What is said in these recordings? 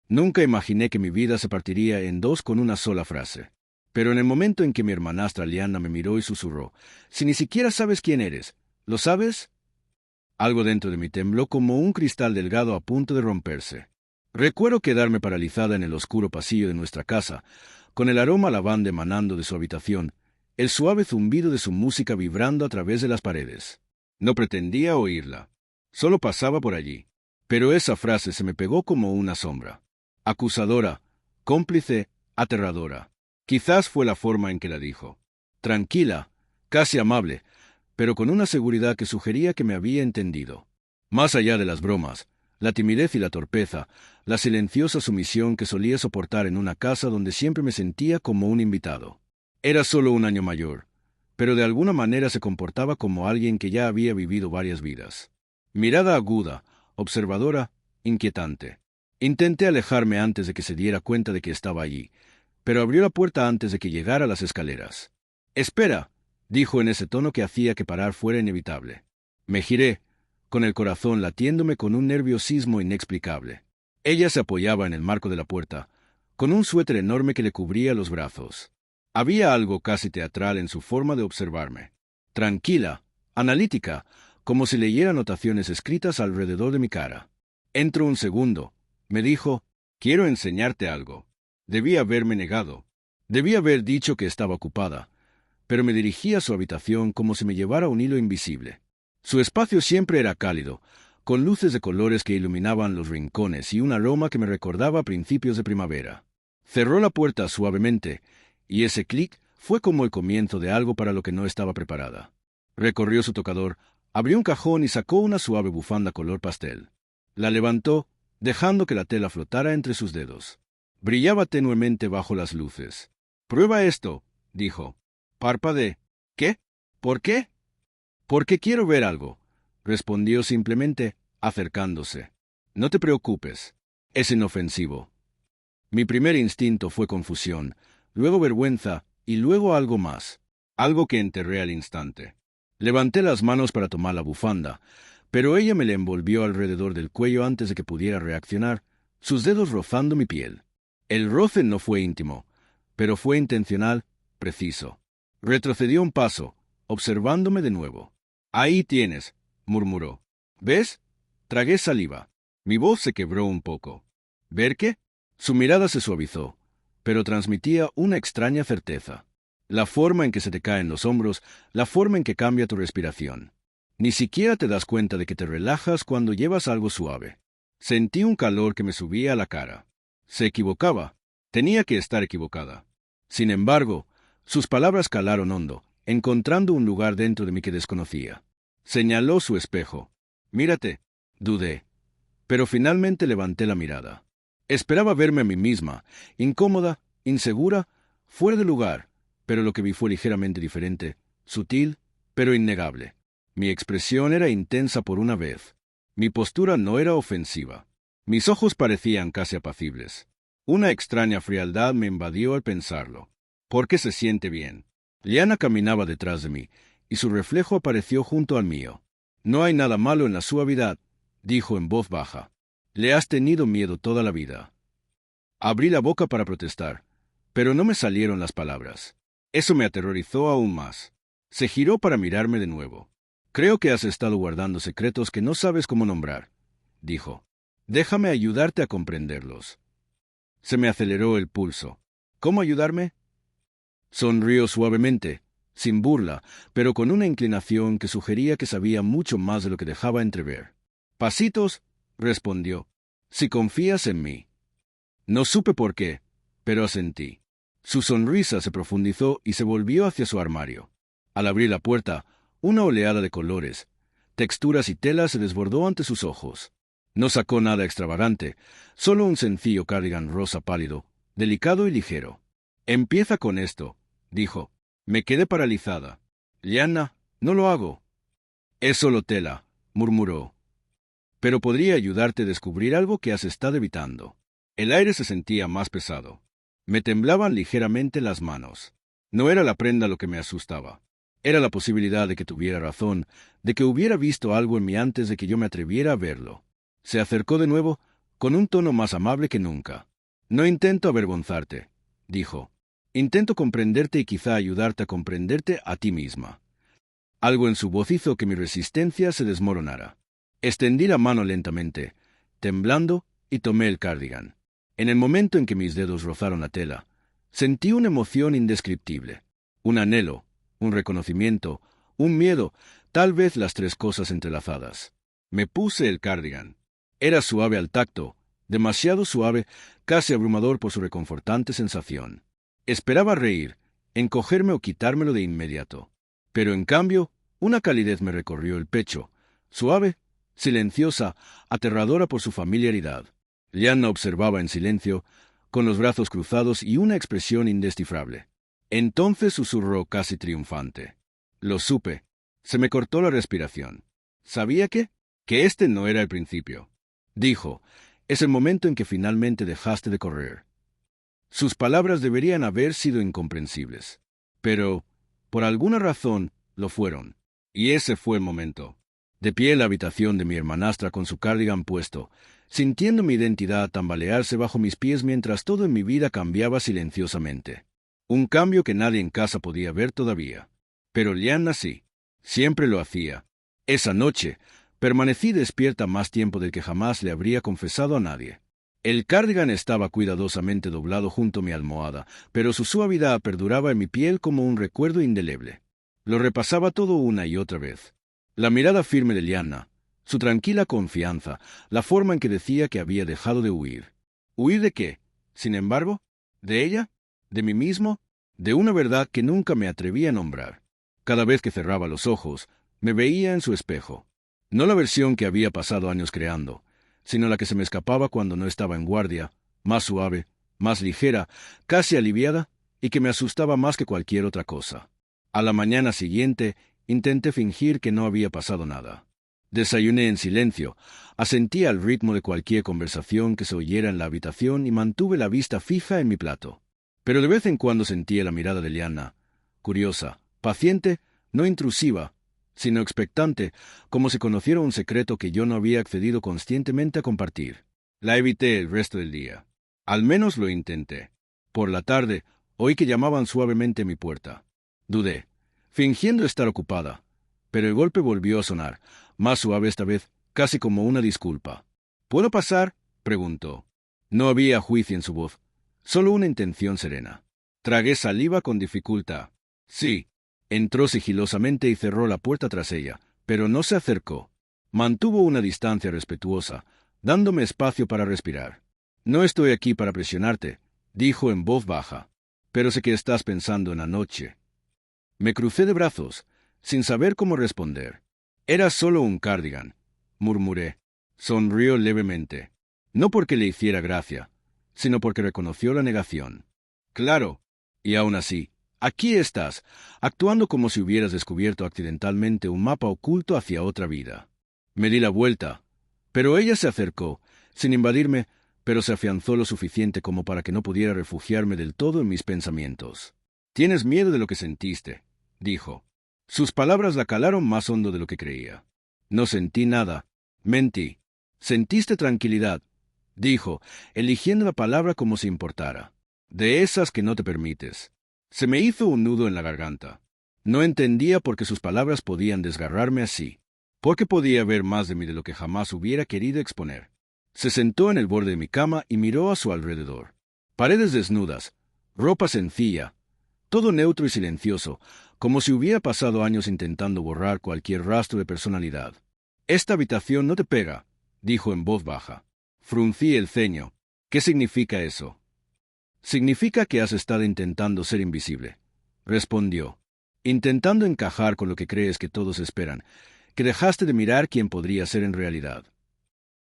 Nunca imaginé que mi vida se partiría en dos con una sola frase. Pero en el momento en que mi hermanastra Liana me miró y susurró, «Si ni siquiera sabes quién eres, ¿lo sabes?», algo dentro de mí tembló como un cristal delgado a punto de romperse. Recuerdo quedarme paralizada en el oscuro pasillo de nuestra casa, con el aroma a lavanda emanando de su habitación, el suave zumbido de su música vibrando a través de las paredes. No pretendía oírla. Solo pasaba por allí. Pero esa frase se me pegó como una sombra. Acusadora, cómplice, aterradora. Quizás fue la forma en que la dijo. Tranquila, casi amable, pero con una seguridad que sugería que me había entendido. Más allá de las bromas, la timidez y la torpeza, la silenciosa sumisión que solía soportar en una casa donde siempre me sentía como un invitado. Era solo un año mayor, pero de alguna manera se comportaba como alguien que ya había vivido varias vidas. Mirada aguda, observadora, inquietante. Intenté alejarme antes de que se diera cuenta de que estaba allí, pero abrió la puerta antes de que llegara a las escaleras. «Espera», dijo en ese tono que hacía que parar fuera inevitable. Me giré, con el corazón latiéndome con un nerviosismo inexplicable. Ella se apoyaba en el marco de la puerta, con un suéter enorme que le cubría los brazos. Había algo casi teatral en su forma de observarme. Tranquila, analítica, como si leyera anotaciones escritas alrededor de mi cara. «Entro un segundo», me dijo, «quiero enseñarte algo». Debía haberme negado. Debía haber dicho que estaba ocupada, pero me dirigí a su habitación como si me llevara un hilo invisible. Su espacio siempre era cálido, con luces de colores que iluminaban los rincones y un aroma que me recordaba principios de primavera. Cerró la puerta suavemente, y ese clic fue como el comienzo de algo para lo que no estaba preparada. Recorrió su tocador, abrió un cajón y sacó una suave bufanda color pastel. La levantó, dejando que la tela flotara entre sus dedos. Brillaba tenuemente bajo las luces. «Prueba esto», dijo. Parpadeé. «¿Qué? ¿Por qué?» «Porque quiero ver algo», respondió simplemente, acercándose. «No te preocupes. Es inofensivo». Mi primer instinto fue confusión, luego vergüenza y luego algo más, algo que enterré al instante. Levanté las manos para tomar la bufanda, pero ella me la envolvió alrededor del cuello antes de que pudiera reaccionar, sus dedos rozando mi piel. El roce no fue íntimo, pero fue intencional, preciso. Retrocedió un paso, observándome de nuevo. «Ahí tienes», murmuró. «¿Ves?» Tragué saliva. Mi voz se quebró un poco. «¿Ver qué?» Su mirada se suavizó, pero transmitía una extraña certeza. La forma en que se te caen los hombros, la forma en que cambia tu respiración. Ni siquiera te das cuenta de que te relajas cuando llevas algo suave. Sentí un calor que me subía a la cara. Se equivocaba. Tenía que estar equivocada. Sin embargo, sus palabras calaron hondo, encontrando un lugar dentro de mí que desconocía. Señaló su espejo. «Mírate», dudé. Pero finalmente levanté la mirada. Esperaba verme a mí misma, incómoda, insegura, fuera de lugar, pero lo que vi fue ligeramente diferente, sutil, pero innegable. Mi expresión era intensa por una vez. Mi postura no era ofensiva. Mis ojos parecían casi apacibles. Una extraña frialdad me invadió al pensarlo. «¿Por qué se siente bien?» Liana caminaba detrás de mí, y su reflejo apareció junto al mío. «No hay nada malo en la suavidad», dijo en voz baja. «Le has tenido miedo toda la vida». Abrí la boca para protestar, pero no me salieron las palabras. Eso me aterrorizó aún más. Se giró para mirarme de nuevo. «Creo que has estado guardando secretos que no sabes cómo nombrar», dijo. «Déjame ayudarte a comprenderlos». Se me aceleró el pulso. «¿Cómo ayudarme?» Sonrió suavemente, sin burla, pero con una inclinación que sugería que sabía mucho más de lo que dejaba entrever. «Pasitos», respondió, «si confías en mí». No supe por qué, pero asentí. Su sonrisa se profundizó y se volvió hacia su armario. Al abrir la puerta, una oleada de colores, texturas y telas se desbordó ante sus ojos. No sacó nada extravagante, solo un sencillo cardigan rosa pálido, delicado y ligero. «Empieza con esto», dijo. Me quedé paralizada. «Liana, no lo hago». «Es solo tela», murmuró. «Pero podría ayudarte a descubrir algo que has estado evitando». El aire se sentía más pesado. Me temblaban ligeramente las manos. No era la prenda lo que me asustaba. Era la posibilidad de que tuviera razón, de que hubiera visto algo en mí antes de que yo me atreviera a verlo. Se acercó de nuevo, con un tono más amable que nunca. No intento avergonzarte, dijo. Intento comprenderte y quizá ayudarte a comprenderte a ti misma. Algo en su voz hizo que mi resistencia se desmoronara. Extendí la mano lentamente, temblando, y tomé el cardigan. En el momento en que mis dedos rozaron la tela, sentí una emoción indescriptible. Un anhelo, un reconocimiento, un miedo, tal vez las tres cosas entrelazadas. Me puse el cardigan. Era suave al tacto, demasiado suave, casi abrumador por su reconfortante sensación. Esperaba reír, encogerme o quitármelo de inmediato. Pero en cambio, una calidez me recorrió el pecho, suave, silenciosa, aterradora por su familiaridad. Liana observaba en silencio, con los brazos cruzados y una expresión indescifrable. Entonces susurró casi triunfante. Lo supe. Se me cortó la respiración. ¿Sabía qué? Que este no era el principio. Dijo, es el momento en que finalmente dejaste de correr. Sus palabras deberían haber sido incomprensibles. Pero, por alguna razón, lo fueron. Y ese fue el momento. De pie en la habitación de mi hermanastra con su cardigan puesto, sintiendo mi identidad tambalearse bajo mis pies mientras todo en mi vida cambiaba silenciosamente. Un cambio que nadie en casa podía ver todavía. Pero Liana sí. Siempre lo hacía. Esa noche, permanecí despierta más tiempo del que jamás le habría confesado a nadie. El cardigan estaba cuidadosamente doblado junto a mi almohada, pero su suavidad perduraba en mi piel como un recuerdo indeleble. Lo repasaba todo una y otra vez. La mirada firme de Liana, su tranquila confianza, la forma en que decía que había dejado de huir. ¿Huir de qué? Sin embargo, ¿de ella? ¿De mí mismo? De una verdad que nunca me atreví a nombrar. Cada vez que cerraba los ojos, me veía en su espejo. No la versión que había pasado años creando, sino la que se me escapaba cuando no estaba en guardia, más suave, más ligera, casi aliviada, y que me asustaba más que cualquier otra cosa. A la mañana siguiente, intenté fingir que no había pasado nada. Desayuné en silencio, asentí al ritmo de cualquier conversación que se oyera en la habitación y mantuve la vista fija en mi plato. Pero de vez en cuando sentía la mirada de Liana, curiosa, paciente, no intrusiva, sino expectante, como si conociera un secreto que yo no había accedido conscientemente a compartir. La evité el resto del día. Al menos lo intenté. Por la tarde, oí que llamaban suavemente a mi puerta. Dudé, fingiendo estar ocupada, pero el golpe volvió a sonar, más suave esta vez, casi como una disculpa. ¿Puedo pasar?, preguntó. No había juicio en su voz, solo una intención serena. Tragué saliva con dificultad. Sí. Entró sigilosamente y cerró la puerta tras ella, pero no se acercó. Mantuvo una distancia respetuosa, dándome espacio para respirar. No estoy aquí para presionarte, dijo en voz baja, pero sé que estás pensando en anoche. Me crucé de brazos, sin saber cómo responder. Era solo un cardigan, murmuré. Sonrió levemente. No porque le hiciera gracia, sino porque reconoció la negación. Claro, y aún así, aquí estás, actuando como si hubieras descubierto accidentalmente un mapa oculto hacia otra vida. Me di la vuelta, pero ella se acercó, sin invadirme, pero se afianzó lo suficiente como para que no pudiera refugiarme del todo en mis pensamientos. «Tienes miedo de lo que sentiste», dijo. Sus palabras la calaron más hondo de lo que creía. No sentí nada. Mentí. «Sentiste tranquilidad», dijo, eligiendo la palabra como si importara. «De esas que no te permites». Se me hizo un nudo en la garganta. No entendía por qué sus palabras podían desgarrarme así. ¿Por qué podía ver más de mí de lo que jamás hubiera querido exponer? Se sentó en el borde de mi cama y miró a su alrededor. Paredes desnudas, ropa sencilla, todo neutro y silencioso, como si hubiera pasado años intentando borrar cualquier rastro de personalidad. «Esta habitación no te pega», dijo en voz baja. Fruncí el ceño. «¿Qué significa eso?» «Significa que has estado intentando ser invisible», respondió. «Intentando encajar con lo que crees que todos esperan, que dejaste de mirar quién podría ser en realidad».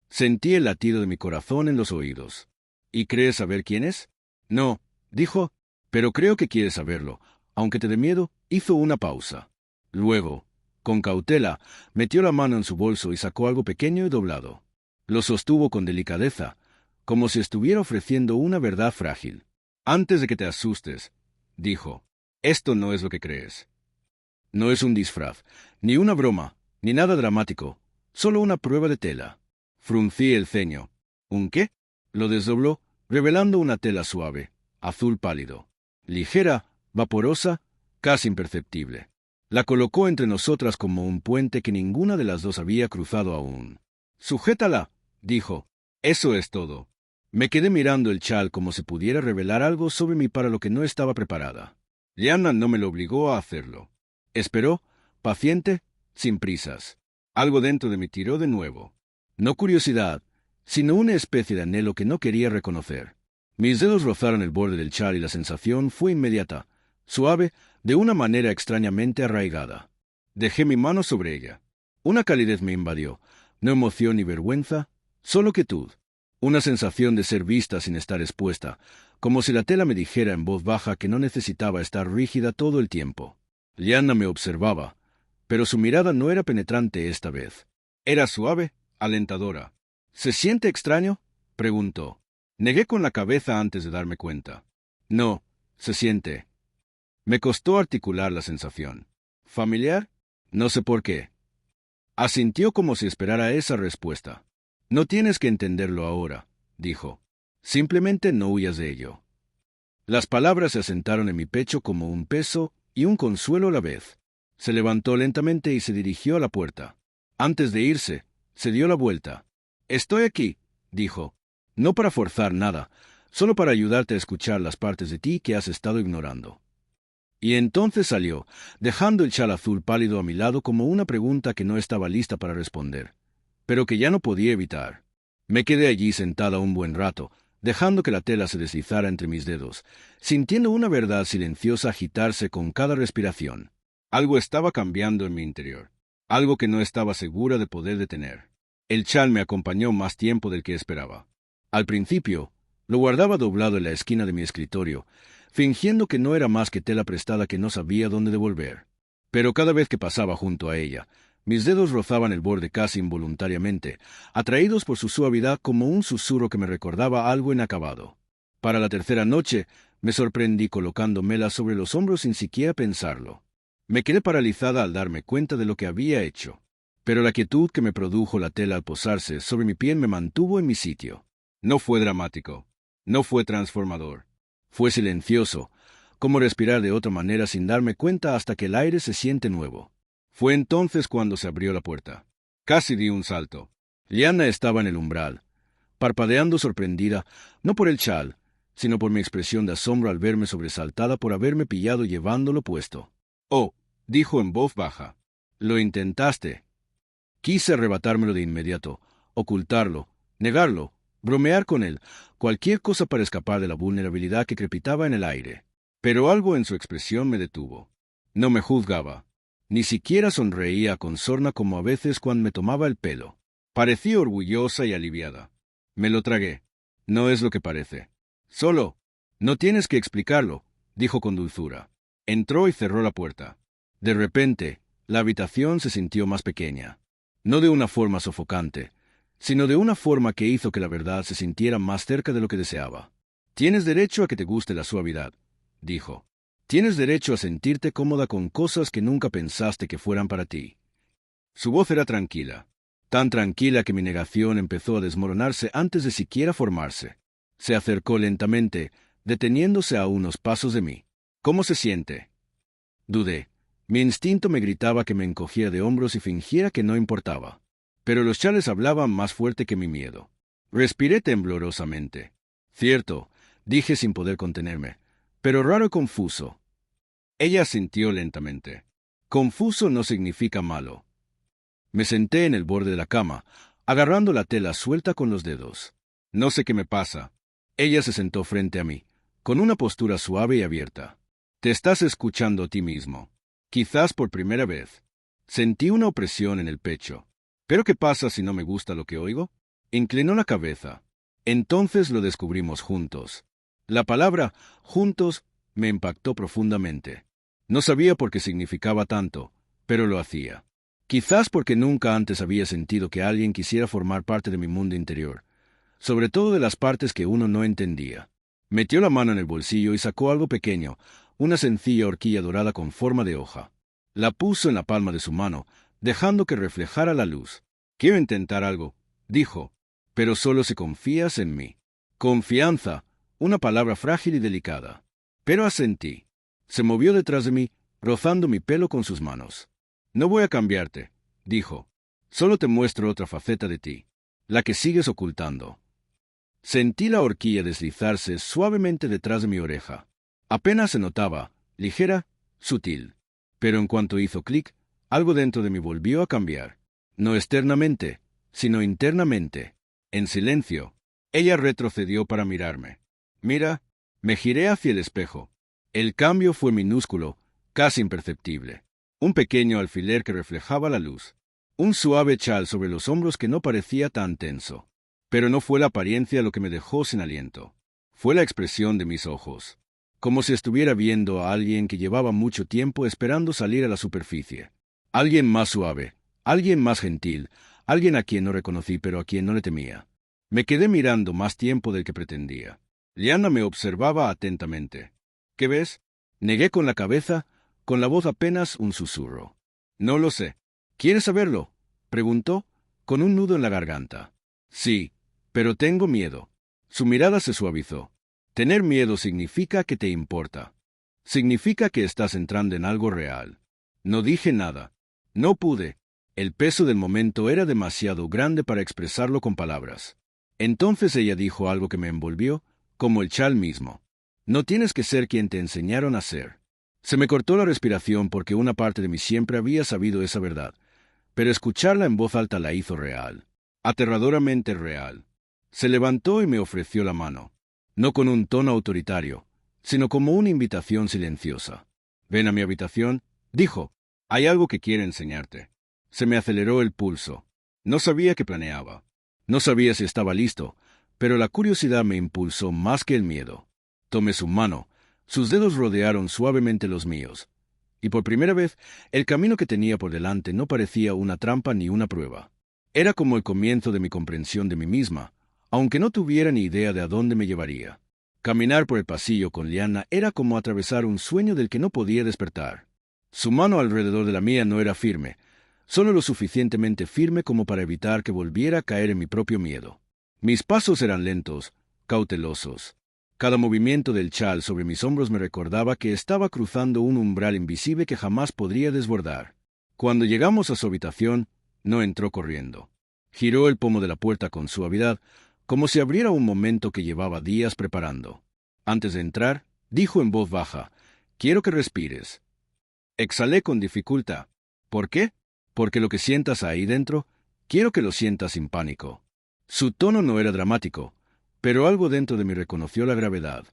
Sentí el latido de mi corazón en los oídos. «¿Y crees saber quién es?» «No», dijo, «pero creo que quieres saberlo, aunque te dé miedo». Hizo una pausa. Luego, con cautela, metió la mano en su bolso y sacó algo pequeño y doblado. Lo sostuvo con delicadeza, como si estuviera ofreciendo una verdad frágil. «Antes de que te asustes», dijo, «esto no es lo que crees. No es un disfraz, ni una broma, ni nada dramático, solo una prueba de tela». Fruncí el ceño. ¿Un qué? Lo desdobló, revelando una tela suave, azul pálido, ligera, vaporosa, casi imperceptible. La colocó entre nosotras como un puente que ninguna de las dos había cruzado aún. «Sujétala», dijo. «Eso es todo». Me quedé mirando el chal como si pudiera revelar algo sobre mí para lo que no estaba preparada. Liana no me lo obligó a hacerlo. Esperó, paciente, sin prisas. Algo dentro de mí tiró de nuevo. No curiosidad, sino una especie de anhelo que no quería reconocer. Mis dedos rozaron el borde del chal y la sensación fue inmediata, suave, de una manera extrañamente arraigada. Dejé mi mano sobre ella. Una calidez me invadió, no emoción ni vergüenza, solo quietud. Una sensación de ser vista sin estar expuesta, como si la tela me dijera en voz baja que no necesitaba estar rígida todo el tiempo. Liana me observaba, pero su mirada no era penetrante esta vez. Era suave, alentadora. «¿Se siente extraño?», preguntó. Negué con la cabeza antes de darme cuenta. «No, se siente». Me costó articular la sensación. «¿Familiar?». No sé por qué. Asintió como si esperara esa respuesta. «No tienes que entenderlo ahora», dijo. «Simplemente no huyas de ello». Las palabras se asentaron en mi pecho como un peso y un consuelo a la vez. Se levantó lentamente y se dirigió a la puerta. Antes de irse, se dio la vuelta. «Estoy aquí», dijo. «No para forzar nada, solo para ayudarte a escuchar las partes de ti que has estado ignorando». Y entonces salió, dejando el chal azul pálido a mi lado como una pregunta que no estaba lista para responder, pero que ya no podía evitar. Me quedé allí sentada un buen rato, dejando que la tela se deslizara entre mis dedos, sintiendo una verdad silenciosa agitarse con cada respiración. Algo estaba cambiando en mi interior, algo que no estaba segura de poder detener. El chal me acompañó más tiempo del que esperaba. Al principio, lo guardaba doblado en la esquina de mi escritorio, fingiendo que no era más que tela prestada que no sabía dónde devolver. Pero cada vez que pasaba junto a ella, mis dedos rozaban el borde casi involuntariamente, atraídos por su suavidad como un susurro que me recordaba algo inacabado. Para la tercera noche, me sorprendí colocándomela sobre los hombros sin siquiera pensarlo. Me quedé paralizada al darme cuenta de lo que había hecho. Pero la quietud que me produjo la tela al posarse sobre mi piel me mantuvo en mi sitio. No fue dramático, no fue transformador. Fue silencioso, como respirar de otra manera sin darme cuenta hasta que el aire se siente nuevo. Fue entonces cuando se abrió la puerta. Casi di un salto. Liana estaba en el umbral, parpadeando sorprendida, no por el chal, sino por mi expresión de asombro al verme sobresaltada por haberme pillado llevándolo puesto. «Oh», dijo en voz baja. «Lo intentaste». Quise arrebatármelo de inmediato, ocultarlo, negarlo, bromear con él, cualquier cosa para escapar de la vulnerabilidad que crepitaba en el aire. Pero algo en su expresión me detuvo. No me juzgaba. Ni siquiera sonreía con sorna como a veces cuando me tomaba el pelo. Parecía orgullosa y aliviada. Me lo tragué. «No es lo que parece. Solo. No tienes que explicarlo», dijo con dulzura. Entró y cerró la puerta. De repente, la habitación se sintió más pequeña. No de una forma sofocante, sino de una forma que hizo que la verdad se sintiera más cerca de lo que deseaba. «Tienes derecho a que te guste la suavidad», dijo. «Tienes derecho a sentirte cómoda con cosas que nunca pensaste que fueran para ti». Su voz era tranquila, tan tranquila que mi negación empezó a desmoronarse antes de siquiera formarse. Se acercó lentamente, deteniéndose a unos pasos de mí. «¿Cómo se siente?». Dudé. Mi instinto me gritaba que me encogiera de hombros y fingiera que no importaba. Pero los chales hablaban más fuerte que mi miedo. Respiré temblorosamente. «Cierto», dije sin poder contenerme, «pero raro y confuso». Ella asintió lentamente. «Confuso no significa malo». Me senté en el borde de la cama, agarrando la tela suelta con los dedos. «No sé qué me pasa». Ella se sentó frente a mí, con una postura suave y abierta. «Te estás escuchando a ti mismo. Quizás por primera vez». Sentí una opresión en el pecho. «¿Pero qué pasa si no me gusta lo que oigo?». Inclinó la cabeza. Entonces lo descubrimos juntos. La palabra «juntos» me impactó profundamente. No sabía por qué significaba tanto, pero lo hacía. Quizás porque nunca antes había sentido que alguien quisiera formar parte de mi mundo interior, sobre todo de las partes que uno no entendía. Metió la mano en el bolsillo y sacó algo pequeño, una sencilla horquilla dorada con forma de hoja. La puso en la palma de su mano, dejando que reflejara la luz. «Quiero intentar algo», dijo. pero solo si confías en mí. Confianza, una palabra frágil y delicada. Pero asentí. Se movió detrás de mí, rozando mi pelo con sus manos. No voy a cambiarte, dijo. Solo te muestro otra faceta de ti, la que sigues ocultando. Sentí la horquilla deslizarse suavemente detrás de mi oreja. Apenas se notaba, ligera, sutil. Pero en cuanto hizo clic, algo dentro de mí volvió a cambiar. No externamente, sino internamente. En silencio, ella retrocedió para mirarme. Mira, me giré hacia el espejo. El cambio fue minúsculo, casi imperceptible. Un pequeño alfiler que reflejaba la luz. Un suave chal sobre los hombros que no parecía tan tenso. Pero no fue la apariencia lo que me dejó sin aliento. Fue la expresión de mis ojos. Como si estuviera viendo a alguien que llevaba mucho tiempo esperando salir a la superficie. Alguien más suave, alguien más gentil, alguien a quien no reconocí pero a quien no le temía. Me quedé mirando más tiempo del que pretendía. Liana me observaba atentamente. ¿Qué ves? Negué con la cabeza, con la voz apenas un susurro. No lo sé. ¿Quieres saberlo? Preguntó, con un nudo en la garganta. Sí, pero tengo miedo. Su mirada se suavizó. Tener miedo significa que te importa. Significa que estás entrando en algo real. No dije nada. No pude. El peso del momento era demasiado grande para expresarlo con palabras. Entonces ella dijo algo que me envolvió, como el chal mismo. No tienes que ser quien te enseñaron a ser. Se me cortó la respiración porque una parte de mí siempre había sabido esa verdad, pero escucharla en voz alta la hizo real. Aterradoramente real. Se levantó y me ofreció la mano. No con un tono autoritario, sino como una invitación silenciosa. Ven a mi habitación, dijo. Hay algo que quiero enseñarte. Se me aceleró el pulso. No sabía qué planeaba. No sabía si estaba listo, pero la curiosidad me impulsó más que el miedo. Tomé su mano, sus dedos rodearon suavemente los míos, y por primera vez el camino que tenía por delante no parecía una trampa ni una prueba. Era como el comienzo de mi comprensión de mí misma, aunque no tuviera ni idea de a dónde me llevaría. Caminar por el pasillo con Liana era como atravesar un sueño del que no podía despertar. Su mano alrededor de la mía no era firme, solo lo suficientemente firme como para evitar que volviera a caer en mi propio miedo. Mis pasos eran lentos, cautelosos. Cada movimiento del chal sobre mis hombros me recordaba que estaba cruzando un umbral invisible que jamás podría desbordar. Cuando llegamos a su habitación, no entró corriendo. Giró el pomo de la puerta con suavidad, como si abriera un momento que llevaba días preparando. Antes de entrar, dijo en voz baja, «Quiero que respires». Exhalé con dificultad. ¿Por qué? Porque lo que sientas ahí dentro, quiero que lo sientas sin pánico. Su tono no era dramático, pero algo dentro de mí reconoció la gravedad.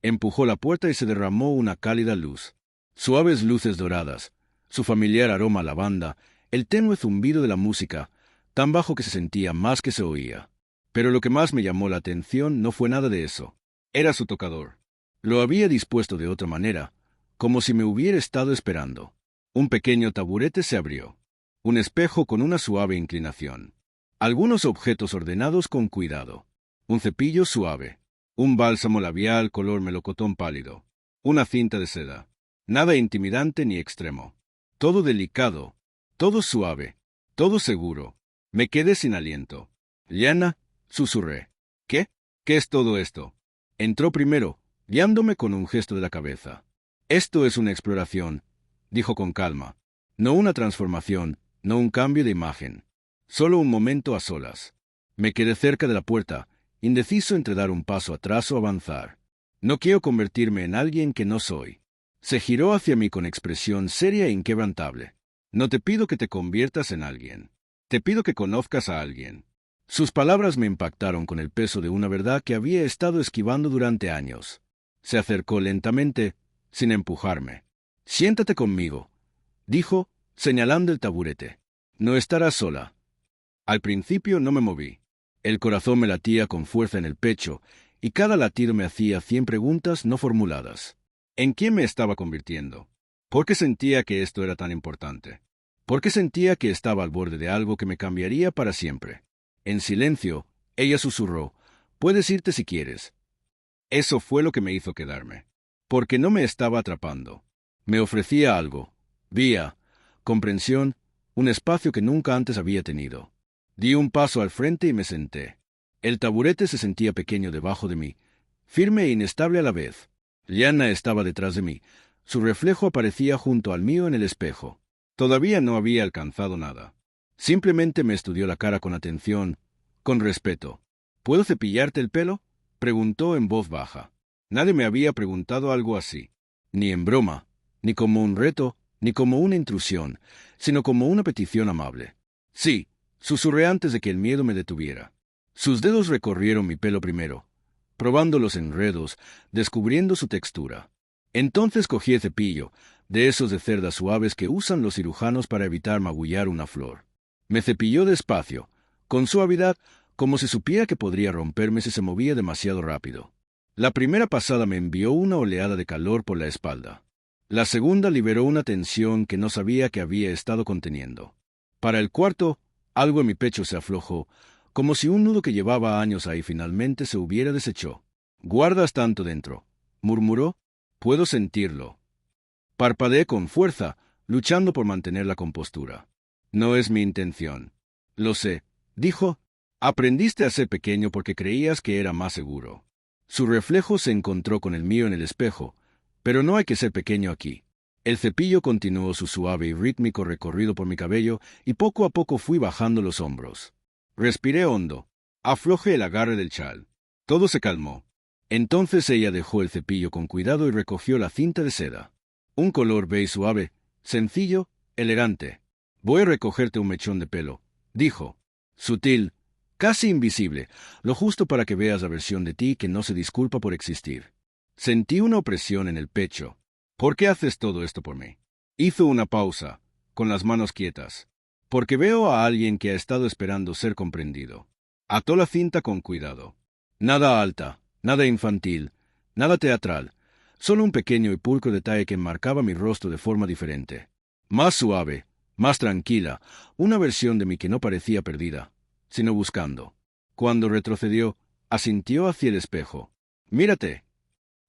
Empujó la puerta y se derramó una cálida luz. Suaves luces doradas, su familiar aroma a lavanda, el tenue zumbido de la música, tan bajo que se sentía más que se oía. Pero lo que más me llamó la atención no fue nada de eso. Era su tocador. Lo había dispuesto de otra manera, como si me hubiera estado esperando. Un pequeño taburete se abrió. Un espejo con una suave inclinación. Algunos objetos ordenados con cuidado. Un cepillo suave. Un bálsamo labial color melocotón pálido. Una cinta de seda. Nada intimidante ni extremo. Todo delicado. Todo suave. Todo seguro. Me quedé sin aliento. Liana, susurré. ¿Qué? ¿Qué es todo esto? Entró primero, guiándome con un gesto de la cabeza. Esto es una exploración, dijo con calma. No una transformación, no un cambio de imagen. Solo un momento a solas. Me quedé cerca de la puerta, indeciso entre dar un paso atrás o avanzar. No quiero convertirme en alguien que no soy. Se giró hacia mí con expresión seria e inquebrantable. No te pido que te conviertas en alguien. Te pido que conozcas a alguien. Sus palabras me impactaron con el peso de una verdad que había estado esquivando durante años. Se acercó lentamente, sin empujarme. Siéntate conmigo, dijo, señalando el taburete. No estarás sola. Al principio no me moví. El corazón me latía con fuerza en el pecho, y cada latido me hacía 100 preguntas no formuladas. ¿En quién me estaba convirtiendo? ¿Por qué sentía que esto era tan importante? ¿Por qué sentía que estaba al borde de algo que me cambiaría para siempre? En silencio, ella susurró, «Puedes irte si quieres». Eso fue lo que me hizo quedarme. Porque no me estaba atrapando. Me ofrecía algo. Vía, comprensión, un espacio que nunca antes había tenido. Di un paso al frente y me senté. El taburete se sentía pequeño debajo de mí, firme e inestable a la vez. Liana estaba detrás de mí. Su reflejo aparecía junto al mío en el espejo. Todavía no había alcanzado nada. Simplemente me estudió la cara con atención, con respeto. ¿Puedo cepillarte el pelo?, preguntó en voz baja. Nadie me había preguntado algo así. Ni en broma, ni como un reto, ni como una intrusión, sino como una petición amable. Sí, susurré antes de que el miedo me detuviera. Sus dedos recorrieron mi pelo primero, probando los enredos, descubriendo su textura. Entonces cogí el cepillo, de esos de cerdas suaves que usan los cirujanos para evitar magullar una flor. Me cepilló despacio, con suavidad, como si supiera que podría romperme si se movía demasiado rápido. La primera pasada me envió una oleada de calor por la espalda. La segunda liberó una tensión que no sabía que había estado conteniendo. Para el cuarto, algo en mi pecho se aflojó, como si un nudo que llevaba años ahí finalmente se hubiera deshecho. «¿Guardas tanto dentro?», murmuró. «Puedo sentirlo». Parpadeé con fuerza, luchando por mantener la compostura. «No es mi intención». «Lo sé», dijo. «Aprendiste a ser pequeño porque creías que era más seguro». Su reflejo se encontró con el mío en el espejo, pero no hay que ser pequeño aquí. El cepillo continuó su suave y rítmico recorrido por mi cabello y poco a poco fui bajando los hombros. Respiré hondo. Aflojé el agarre del chal. Todo se calmó. Entonces ella dejó el cepillo con cuidado y recogió la cinta de seda. Un color beige suave, sencillo, elegante. «Voy a recogerte un mechón de pelo», dijo. Sutil, casi invisible, lo justo para que veas la versión de ti que no se disculpa por existir. Sentí una opresión en el pecho. «¿Por qué haces todo esto por mí?». Hizo una pausa, con las manos quietas. «Porque veo a alguien que ha estado esperando ser comprendido». Ató la cinta con cuidado. Nada alta, nada infantil, nada teatral, solo un pequeño y pulcro detalle que enmarcaba mi rostro de forma diferente. Más suave, más tranquila, una versión de mí que no parecía perdida, sino buscando. Cuando retrocedió, asintió hacia el espejo. «Mírate».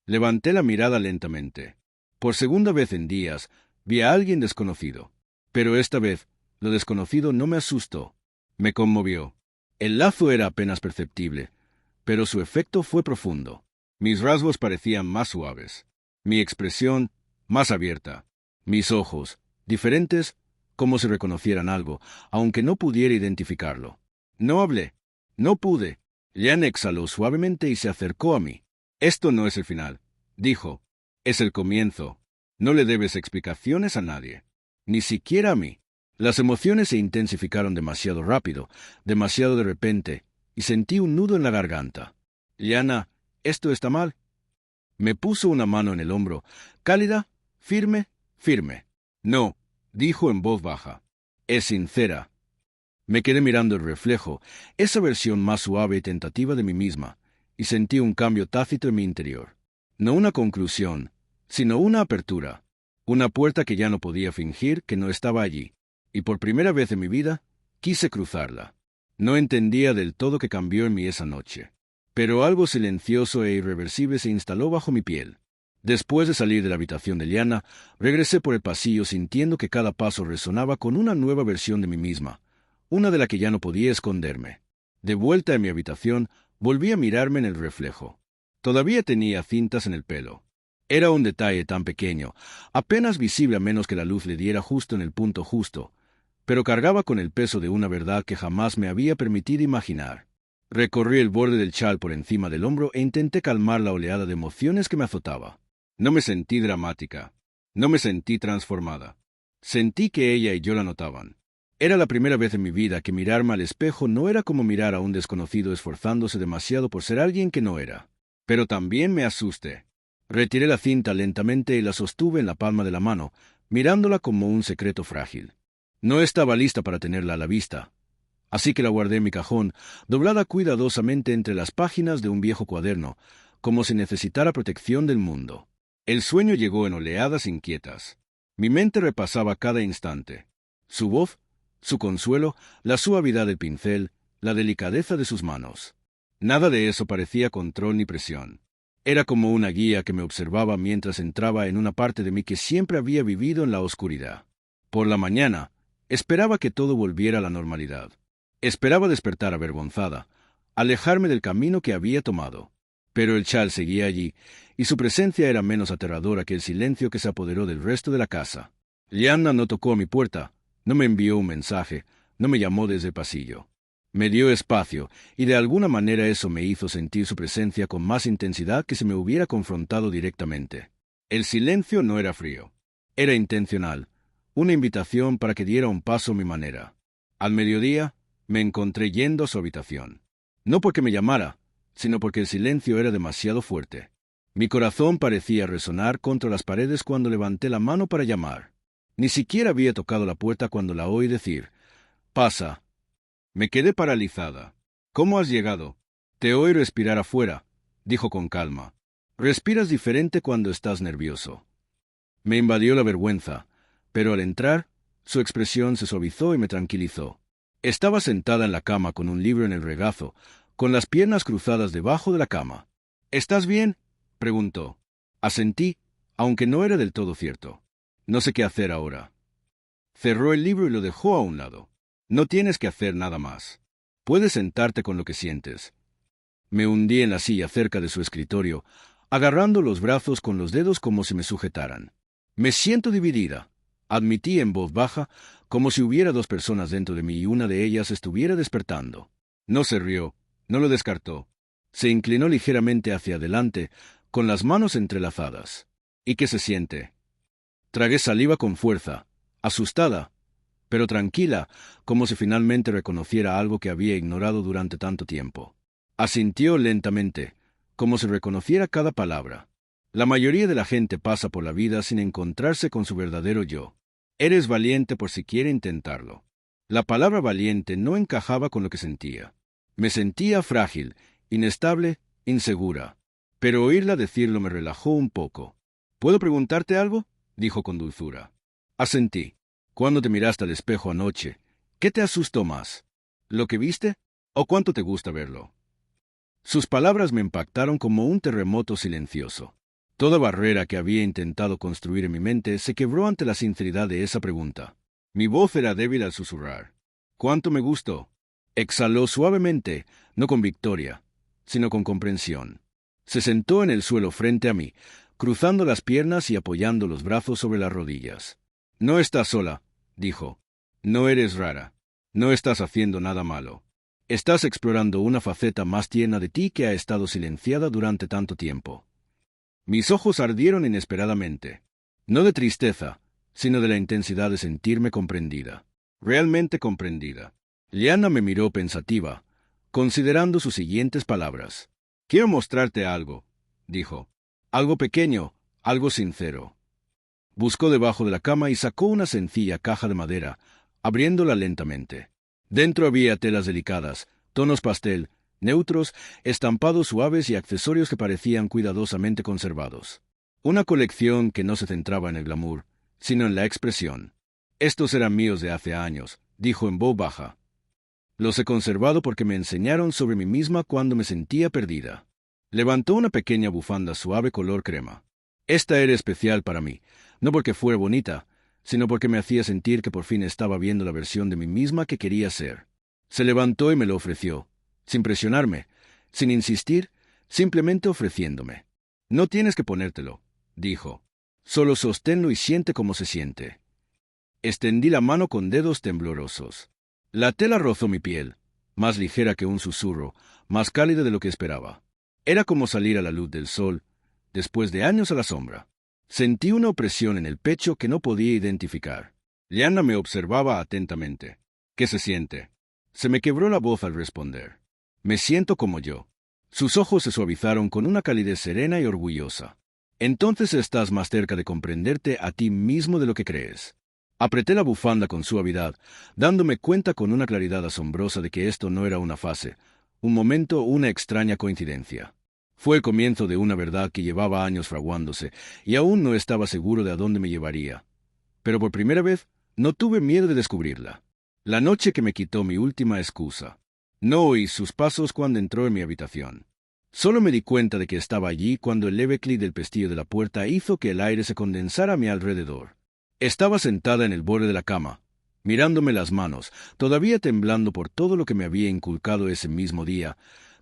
Levanté la mirada lentamente. Por segunda vez en días, vi a alguien desconocido. Pero esta vez, lo desconocido no me asustó. Me conmovió. El lazo era apenas perceptible, pero su efecto fue profundo. Mis rasgos parecían más suaves. Mi expresión, más abierta. Mis ojos, diferentes, como si reconocieran algo, aunque no pudiera identificarlo. No hablé. No pude. Liana exhaló suavemente y se acercó a mí. «Esto no es el final», dijo. «Es el comienzo. No le debes explicaciones a nadie. Ni siquiera a mí». Las emociones se intensificaron demasiado rápido, demasiado de repente, y sentí un nudo en la garganta. «Liana, ¿esto está mal?». Me puso una mano en el hombro, cálida, firme, firme. «No», dijo en voz baja. «Es sincera». Me quedé mirando el reflejo, esa versión más suave y tentativa de mí misma, y sentí un cambio tácito en mi interior. No una conclusión, sino una apertura, una puerta que ya no podía fingir que no estaba allí. Y por primera vez en mi vida, quise cruzarla. No entendía del todo qué cambió en mí esa noche. Pero algo silencioso e irreversible se instaló bajo mi piel. Después de salir de la habitación de Liana, regresé por el pasillo sintiendo que cada paso resonaba con una nueva versión de mí misma, una de la que ya no podía esconderme. De vuelta en mi habitación, volví a mirarme en el reflejo. Todavía tenía cintas en el pelo. Era un detalle tan pequeño, apenas visible a menos que la luz le diera justo en el punto justo, pero cargaba con el peso de una verdad que jamás me había permitido imaginar. Recorrí el borde del chal por encima del hombro e intenté calmar la oleada de emociones que me azotaba. No me sentí dramática. No me sentí transformada. Sentí que ella y yo la notaban. Era la primera vez en mi vida que mirarme al espejo no era como mirar a un desconocido esforzándose demasiado por ser alguien que no era. Pero también me asusté. Retiré la cinta lentamente y la sostuve en la palma de la mano, mirándola como un secreto frágil. No estaba lista para tenerla a la vista, así que la guardé en mi cajón, doblada cuidadosamente entre las páginas de un viejo cuaderno, como si necesitara protección del mundo. El sueño llegó en oleadas inquietas. Mi mente repasaba cada instante. Su voz, su consuelo, la suavidad del pincel, la delicadeza de sus manos. Nada de eso parecía control ni presión. Era como una guía que me observaba mientras entraba en una parte de mí que siempre había vivido en la oscuridad. Por la mañana, esperaba que todo volviera a la normalidad. Esperaba despertar avergonzada, alejarme del camino que había tomado. Pero el chal seguía allí, y su presencia era menos aterradora que el silencio que se apoderó del resto de la casa. Liana no tocó a mi puerta, no me envió un mensaje, no me llamó desde el pasillo. Me dio espacio, y de alguna manera eso me hizo sentir su presencia con más intensidad que si me hubiera confrontado directamente. El silencio no era frío. Era intencional, una invitación para que diera un paso a mi manera. Al mediodía, me encontré yendo a su habitación. No porque me llamara, sino porque el silencio era demasiado fuerte. Mi corazón parecía resonar contra las paredes cuando levanté la mano para llamar. Ni siquiera había tocado la puerta cuando la oí decir, «Pasa». Me quedé paralizada. «¿Cómo has llegado?» «Te oí respirar afuera», dijo con calma. «Respiras diferente cuando estás nervioso». Me invadió la vergüenza, pero al entrar, su expresión se suavizó y me tranquilizó. Estaba sentada en la cama con un libro en el regazo, con las piernas cruzadas debajo de la cama. «¿Estás bien?», preguntó. Asentí, aunque no era del todo cierto. «No sé qué hacer ahora». Cerró el libro y lo dejó a un lado. «No tienes que hacer nada más. Puedes sentarte con lo que sientes». Me hundí en la silla cerca de su escritorio, agarrando los brazos con los dedos como si me sujetaran. «Me siento dividida», admití en voz baja, como si hubiera dos personas dentro de mí y una de ellas estuviera despertando. No se rió, no lo descartó. Se inclinó ligeramente hacia adelante, con las manos entrelazadas. «¿Y qué se siente?» Tragué saliva con fuerza, asustada, pero tranquila, como si finalmente reconociera algo que había ignorado durante tanto tiempo. Asintió lentamente, como si reconociera cada palabra. «La mayoría de la gente pasa por la vida sin encontrarse con su verdadero yo. Eres valiente por si quiere intentarlo». La palabra valiente no encajaba con lo que sentía. Me sentía frágil, inestable, insegura. Pero oírla decirlo me relajó un poco. «¿Puedo preguntarte algo?», dijo con dulzura. Asentí. «Cuando te miraste al espejo anoche, ¿qué te asustó más? ¿Lo que viste? ¿O cuánto te gusta verlo?». Sus palabras me impactaron como un terremoto silencioso. Toda barrera que había intentado construir en mi mente se quebró ante la sinceridad de esa pregunta. Mi voz era débil al susurrar. «¿Cuánto me gustó?». Exhaló suavemente, no con victoria, sino con comprensión. Se sentó en el suelo frente a mí, cruzando las piernas y apoyando los brazos sobre las rodillas. «No estás sola», dijo. «No eres rara. No estás haciendo nada malo. Estás explorando una faceta más tierna de ti que ha estado silenciada durante tanto tiempo». Mis ojos ardieron inesperadamente. No de tristeza, sino de la intensidad de sentirme comprendida. Realmente comprendida. Liana me miró pensativa, considerando sus siguientes palabras. «Quiero mostrarte algo», dijo. «Algo pequeño, algo sincero». Buscó debajo de la cama y sacó una sencilla caja de madera, abriéndola lentamente. Dentro había telas delicadas, tonos pastel, neutros, estampados suaves y accesorios que parecían cuidadosamente conservados. Una colección que no se centraba en el glamour, sino en la expresión. «Estos eran míos de hace años», dijo en voz baja. «Los he conservado porque me enseñaron sobre mí misma cuando me sentía perdida». Levantó una pequeña bufanda suave color crema. «Esta era especial para mí, no porque fuera bonita, sino porque me hacía sentir que por fin estaba viendo la versión de mí misma que quería ser». Se levantó y me lo ofreció, sin presionarme, sin insistir, simplemente ofreciéndome. «No tienes que ponértelo», dijo. «Solo sosténlo y siente cómo se siente». Extendí la mano con dedos temblorosos. La tela rozó mi piel, más ligera que un susurro, más cálida de lo que esperaba. Era como salir a la luz del sol, después de años a la sombra. Sentí una opresión en el pecho que no podía identificar. Liana me observaba atentamente. «¿Qué se siente?». Se me quebró la voz al responder. «Me siento como yo». Sus ojos se suavizaron con una calidez serena y orgullosa. «Entonces estás más cerca de comprenderte a ti mismo de lo que crees». Apreté la bufanda con suavidad, dándome cuenta con una claridad asombrosa de que esto no era una fase, un momento, una extraña coincidencia. Fue el comienzo de una verdad que llevaba años fraguándose, y aún no estaba seguro de a dónde me llevaría. Pero por primera vez no tuve miedo de descubrirla. La noche que me quitó mi última excusa. No oí sus pasos cuando entró en mi habitación. Solo me di cuenta de que estaba allí cuando el leve clic del pestillo de la puerta hizo que el aire se condensara a mi alrededor. Estaba sentada en el borde de la cama, mirándome las manos, todavía temblando por todo lo que me había inculcado ese mismo día,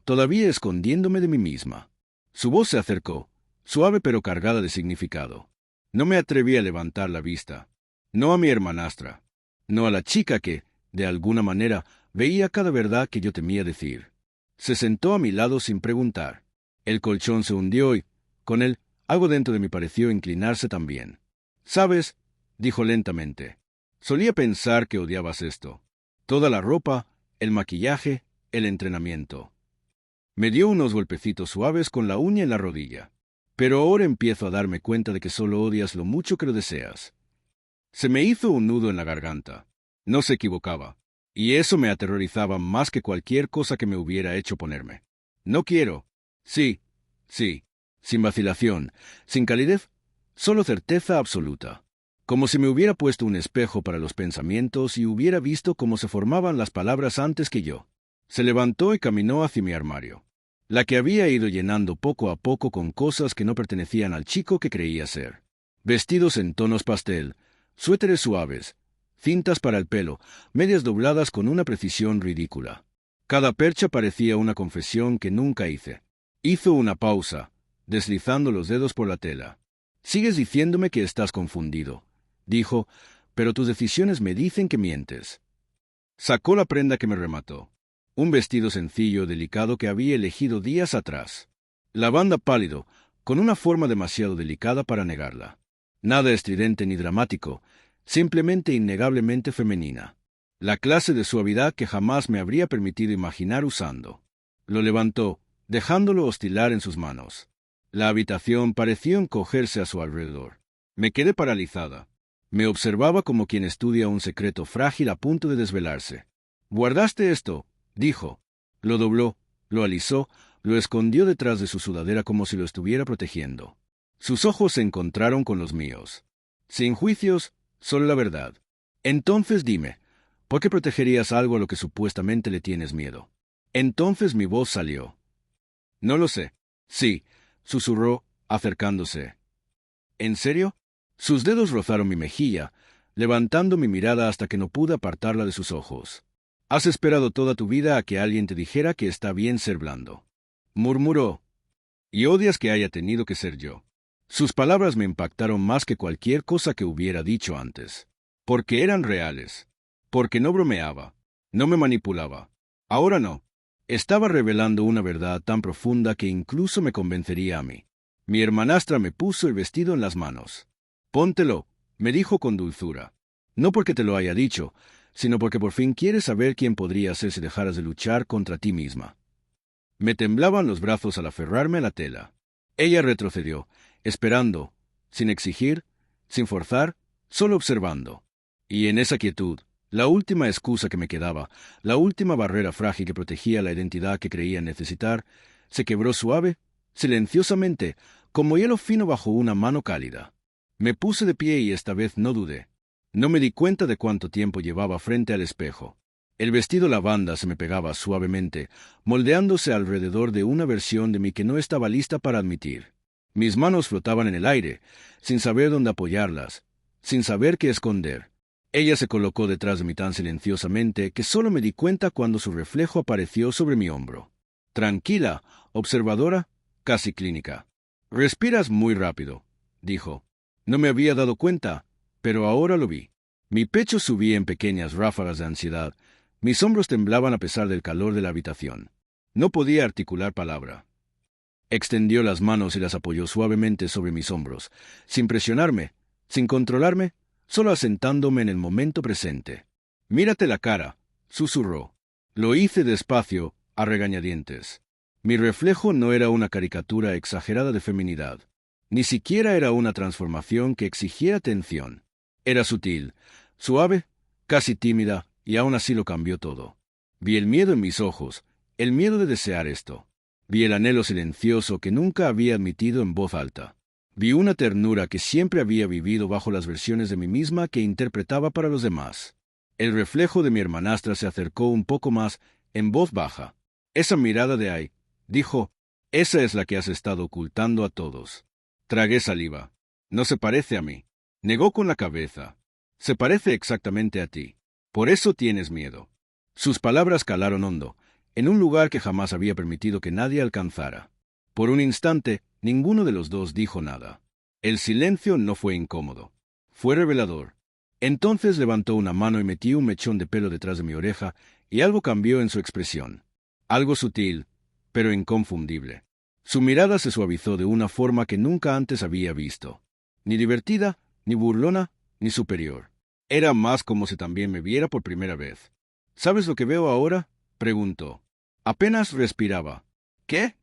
todavía escondiéndome de mí misma. Su voz se acercó, suave pero cargada de significado. No me atreví a levantar la vista. No a mi hermanastra. No a la chica que, de alguna manera, veía cada verdad que yo temía decir. Se sentó a mi lado sin preguntar. El colchón se hundió y, con él, algo dentro de mí pareció inclinarse también. «¿Sabes?», dijo lentamente. «Solía pensar que odiabas esto. Toda la ropa, el maquillaje, el entrenamiento». Me dio unos golpecitos suaves con la uña en la rodilla. «Pero ahora empiezo a darme cuenta de que solo odias lo mucho que lo deseas». Se me hizo un nudo en la garganta. No se equivocaba. Y eso me aterrorizaba más que cualquier cosa que me hubiera hecho ponerme. «No quiero». «Sí, sí». Sin vacilación, sin calidez, solo certeza absoluta. Como si me hubiera puesto un espejo para los pensamientos y hubiera visto cómo se formaban las palabras antes que yo. Se levantó y caminó hacia mi armario, la que había ido llenando poco a poco con cosas que no pertenecían al chico que creía ser. Vestidos en tonos pastel, suéteres suaves, cintas para el pelo, medias dobladas con una precisión ridícula. Cada percha parecía una confesión que nunca hice. Hizo una pausa, deslizando los dedos por la tela. «Sigues diciéndome que estás confundido», dijo, «pero tus decisiones me dicen que mientes». Sacó la prenda que me remató. Un vestido sencillo, delicado que había elegido días atrás. Lavanda pálido, con una forma demasiado delicada para negarla. Nada estridente ni dramático, simplemente innegablemente femenina. La clase de suavidad que jamás me habría permitido imaginar usando. Lo levantó, dejándolo oscilar en sus manos. La habitación pareció encogerse a su alrededor. Me quedé paralizada. Me observaba como quien estudia un secreto frágil a punto de desvelarse. «¿Guardaste esto?», dijo. Lo dobló, lo alisó, lo escondió detrás de su sudadera como si lo estuviera protegiendo. Sus ojos se encontraron con los míos. Sin juicios, solo la verdad. «Entonces dime, ¿por qué protegerías algo a lo que supuestamente le tienes miedo?». Entonces mi voz salió. «No lo sé». «Sí», susurró, acercándose. «¿En serio?». Sus dedos rozaron mi mejilla, levantando mi mirada hasta que no pude apartarla de sus ojos. «Has esperado toda tu vida a que alguien te dijera que está bien ser blando», murmuró. «Y odias que haya tenido que ser yo». Sus palabras me impactaron más que cualquier cosa que hubiera dicho antes. Porque eran reales. Porque no bromeaba. No me manipulaba. Ahora no. Estaba revelando una verdad tan profunda que incluso me convencería a mí. Mi hermanastra me puso el vestido en las manos. «Póntelo», me dijo con dulzura. «No porque te lo haya dicho, sino porque por fin quieres saber quién podría ser si dejaras de luchar contra ti misma». Me temblaban los brazos al aferrarme a la tela. Ella retrocedió, esperando, sin exigir, sin forzar, solo observando. Y en esa quietud, la última excusa que me quedaba, la última barrera frágil que protegía la identidad que creía necesitar, se quebró suave, silenciosamente, como hielo fino bajo una mano cálida. Me puse de pie y esta vez no dudé. No me di cuenta de cuánto tiempo llevaba frente al espejo. El vestido lavanda se me pegaba suavemente, moldeándose alrededor de una versión de mí que no estaba lista para admitir. Mis manos flotaban en el aire, sin saber dónde apoyarlas, sin saber qué esconder. Ella se colocó detrás de mí tan silenciosamente que solo me di cuenta cuando su reflejo apareció sobre mi hombro. Tranquila, observadora, casi clínica. «Respiras muy rápido», dijo. No me había dado cuenta, pero ahora lo vi. Mi pecho subía en pequeñas ráfagas de ansiedad. Mis hombros temblaban a pesar del calor de la habitación. No podía articular palabra. Extendió las manos y las apoyó suavemente sobre mis hombros, sin presionarme, sin controlarme, solo asentándome en el momento presente. «Mírate la cara», susurró. Lo hice despacio, a regañadientes. Mi reflejo no era una caricatura exagerada de feminidad. Ni siquiera era una transformación que exigiera atención. Era sutil, suave, casi tímida, y aún así lo cambió todo. Vi el miedo en mis ojos, el miedo de desear esto. Vi el anhelo silencioso que nunca había admitido en voz alta. Vi una ternura que siempre había vivido bajo las versiones de mí misma que interpretaba para los demás. El reflejo de mi hermanastra se acercó un poco más, en voz baja. «Esa mirada de ahí», dijo, «esa es la que has estado ocultando a todos». Tragué saliva. «No se parece a mí». Negó con la cabeza. «Se parece exactamente a ti. Por eso tienes miedo». Sus palabras calaron hondo, en un lugar que jamás había permitido que nadie alcanzara. Por un instante, ninguno de los dos dijo nada. El silencio no fue incómodo. Fue revelador. Entonces levantó una mano y metió un mechón de pelo detrás de mi oreja, y algo cambió en su expresión. Algo sutil, pero inconfundible. Su mirada se suavizó de una forma que nunca antes había visto. Ni divertida, ni burlona, ni superior. Era más como si también me viera por primera vez. ¿Sabes lo que veo ahora?, preguntó. Apenas respiraba. ¿Qué?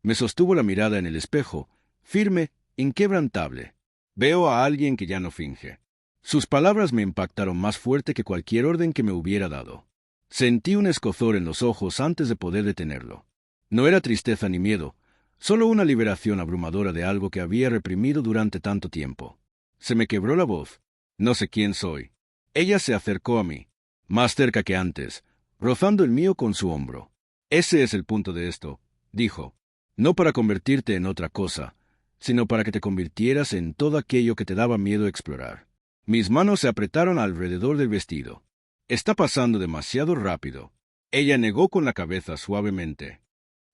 Me sostuvo la mirada en el espejo, firme, inquebrantable. Veo a alguien que ya no finge. Sus palabras me impactaron más fuerte que cualquier orden que me hubiera dado. Sentí un escozor en los ojos antes de poder detenerlo. No era tristeza ni miedo, solo una liberación abrumadora de algo que había reprimido durante tanto tiempo. Se me quebró la voz. No sé quién soy. Ella se acercó a mí, más cerca que antes, rozando el mío con su hombro. Ese es el punto de esto, dijo. No para convertirte en otra cosa, sino para que te convirtieras en todo aquello que te daba miedo explorar. Mis manos se apretaron alrededor del vestido. Está pasando demasiado rápido. Ella negó con la cabeza suavemente.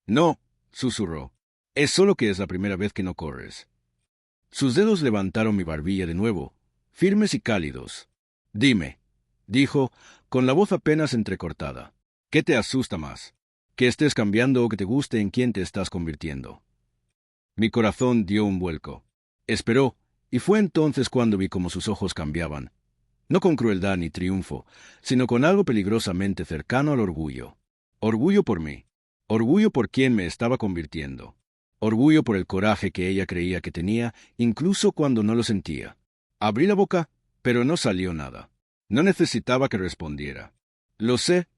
No, susurró. Es solo que es la primera vez que no corres. Sus dedos levantaron mi barbilla de nuevo, firmes y cálidos. Dime, dijo, con la voz apenas entrecortada. ¿Qué te asusta más? ¿Que estés cambiando o que te guste en quién te estás convirtiendo? Mi corazón dio un vuelco. Esperó, y fue entonces cuando vi cómo sus ojos cambiaban. No con crueldad ni triunfo, sino con algo peligrosamente cercano al orgullo. Orgullo por mí. Orgullo por quien me estaba convirtiendo. Orgullo por el coraje que ella creía que tenía, incluso cuando no lo sentía. Abrí la boca, pero no salió nada. No necesitaba que respondiera. Lo sé,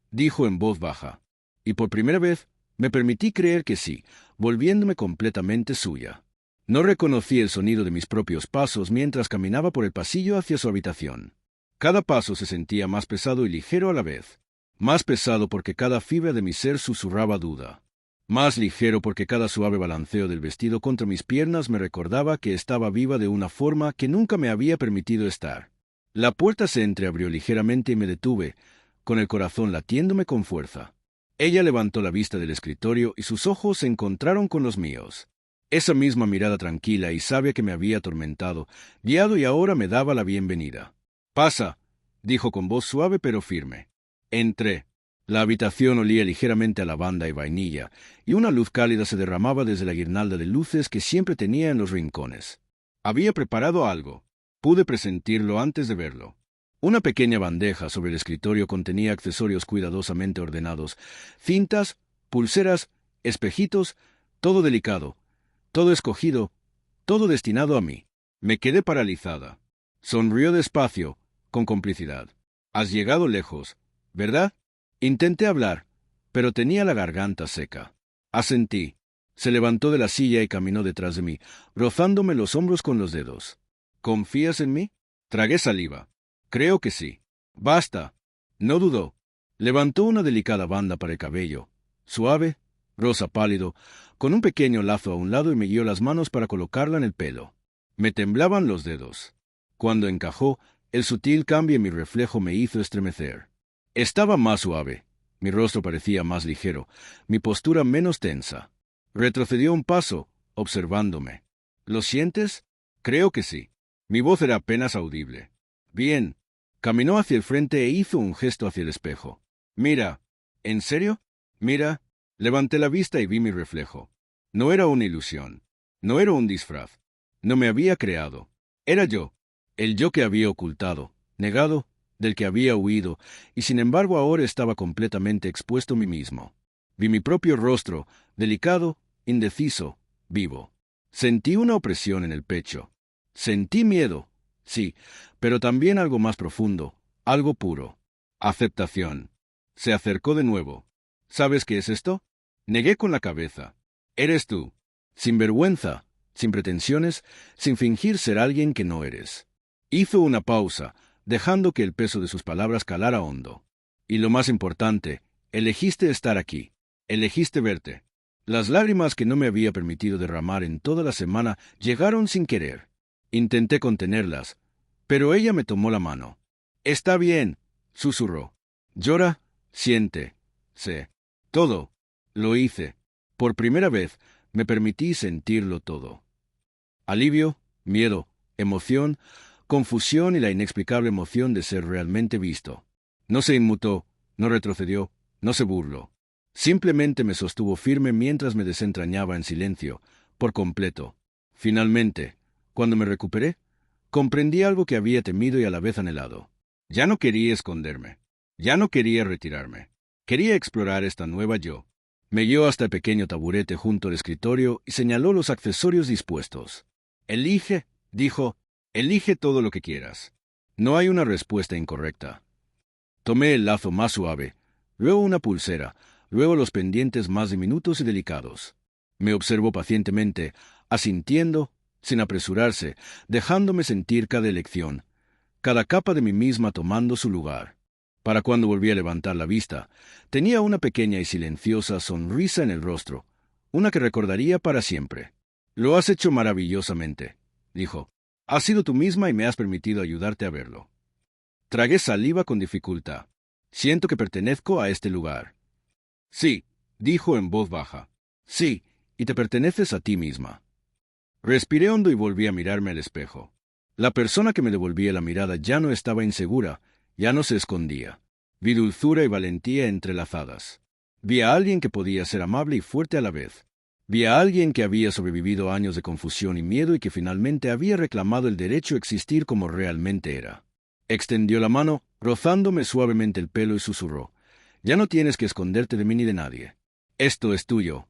dijo en voz baja. Y por primera vez, me permití creer que sí, volviéndome completamente suya. No reconocí el sonido de mis propios pasos mientras caminaba por el pasillo hacia su habitación. Cada paso se sentía más pesado y ligero a la vez. Más pesado porque cada fibra de mi ser susurraba duda. Más ligero porque cada suave balanceo del vestido contra mis piernas me recordaba que estaba viva de una forma que nunca me había permitido estar. La puerta se entreabrió ligeramente y me detuve, con el corazón latiéndome con fuerza. Ella levantó la vista del escritorio y sus ojos se encontraron con los míos. Esa misma mirada tranquila y sabia que me había atormentado, guiado y ahora me daba la bienvenida. «Pasa», dijo con voz suave pero firme. Entré. La habitación olía ligeramente a lavanda y vainilla, y una luz cálida se derramaba desde la guirnalda de luces que siempre tenía en los rincones. Había preparado algo. Pude presentirlo antes de verlo. Una pequeña bandeja sobre el escritorio contenía accesorios cuidadosamente ordenados, cintas, pulseras, espejitos, todo delicado, todo escogido, todo destinado a mí. Me quedé paralizada. Sonrió despacio, con complicidad. Has llegado lejos, ¿verdad? Intenté hablar, pero tenía la garganta seca. Asentí. Se levantó de la silla y caminó detrás de mí, rozándome los hombros con los dedos. ¿Confías en mí? Tragué saliva. Creo que sí. Basta. No dudó. Levantó una delicada banda para el cabello, suave, rosa pálido, con un pequeño lazo a un lado y me guió las manos para colocarla en el pelo. Me temblaban los dedos. Cuando encajó, el sutil cambio en mi reflejo me hizo estremecer. Estaba más suave. Mi rostro parecía más ligero, mi postura menos tensa. Retrocedió un paso, observándome. ¿Lo sientes? Creo que sí. Mi voz era apenas audible. Bien. Caminó hacia el frente e hizo un gesto hacia el espejo. Mira. ¿En serio? Mira. Levanté la vista y vi mi reflejo. No era una ilusión. No era un disfraz. No me había creado. Era yo. El yo que había ocultado, negado, del que había huido, y sin embargo ahora estaba completamente expuesto a mí mismo. Vi mi propio rostro, delicado, indeciso, vivo. Sentí una opresión en el pecho. Sentí miedo, sí, pero también algo más profundo, algo puro. Aceptación. Se acercó de nuevo. ¿Sabes qué es esto? Negué con la cabeza. Eres tú. Sin vergüenza, sin pretensiones, sin fingir ser alguien que no eres. Hizo una pausa, dejando que el peso de sus palabras calara hondo. Y lo más importante, elegiste estar aquí. Elegiste verte. Las lágrimas que no me había permitido derramar en toda la semana llegaron sin querer. Intenté contenerlas, pero ella me tomó la mano. Está bien, susurró. Llora, siente, sé. Todo. Lo hice. Por primera vez, me permití sentirlo todo. Alivio, miedo, emoción, confusión y la inexplicable emoción de ser realmente visto. No se inmutó, no retrocedió, no se burló. Simplemente me sostuvo firme mientras me desentrañaba en silencio, por completo. Finalmente, cuando me recuperé, comprendí algo que había temido y a la vez anhelado. Ya no quería esconderme. Ya no quería retirarme. Quería explorar esta nueva yo. Me guió hasta el pequeño taburete junto al escritorio y señaló los accesorios dispuestos. Elige, dijo, elige todo lo que quieras. No hay una respuesta incorrecta. Tomé el lazo más suave, luego una pulsera, luego los pendientes más diminutos y delicados. Me observó pacientemente, asintiendo, sin apresurarse, dejándome sentir cada elección, cada capa de mí misma tomando su lugar. Para cuando volví a levantar la vista, tenía una pequeña y silenciosa sonrisa en el rostro, una que recordaría para siempre. Lo has hecho maravillosamente, dijo. Has sido tú misma y me has permitido ayudarte a verlo. Tragué saliva con dificultad. Siento que pertenezco a este lugar. Sí, dijo en voz baja. Sí, y te perteneces a ti misma. Respiré hondo y volví a mirarme al espejo. La persona que me devolvía la mirada ya no estaba insegura, ya no se escondía. Vi dulzura y valentía entrelazadas. Vi a alguien que podía ser amable y fuerte a la vez. Vi a alguien que había sobrevivido a años de confusión y miedo y que finalmente había reclamado el derecho a existir como realmente era. Extendió la mano, rozándome suavemente el pelo y susurró. Ya no tienes que esconderte de mí ni de nadie. Esto es tuyo.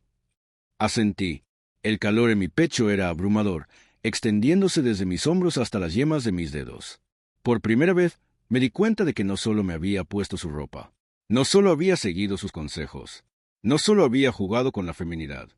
Asentí. El calor en mi pecho era abrumador, extendiéndose desde mis hombros hasta las yemas de mis dedos. Por primera vez, me di cuenta de que no solo me había puesto su ropa, no solo había seguido sus consejos, no solo había jugado con la feminidad.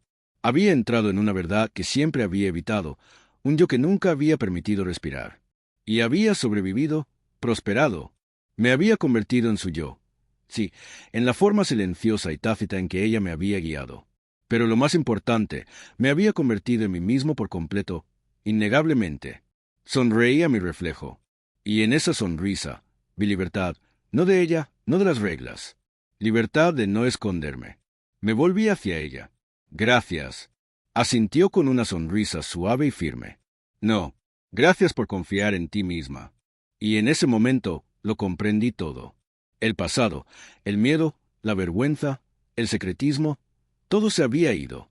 Había entrado en una verdad que siempre había evitado, un yo que nunca había permitido respirar. Y había sobrevivido, prosperado. Me había convertido en su yo. Sí, en la forma silenciosa y tácita en que ella me había guiado. Pero lo más importante, me había convertido en mí mismo por completo, innegablemente. Sonreí a mi reflejo. Y en esa sonrisa, vi libertad, no de ella, no de las reglas. Libertad de no esconderme. Me volví hacia ella. Gracias. Asintió con una sonrisa suave y firme. No, gracias por confiar en ti misma. Y en ese momento lo comprendí todo. El pasado, el miedo, la vergüenza, el secretismo, todo se había ido.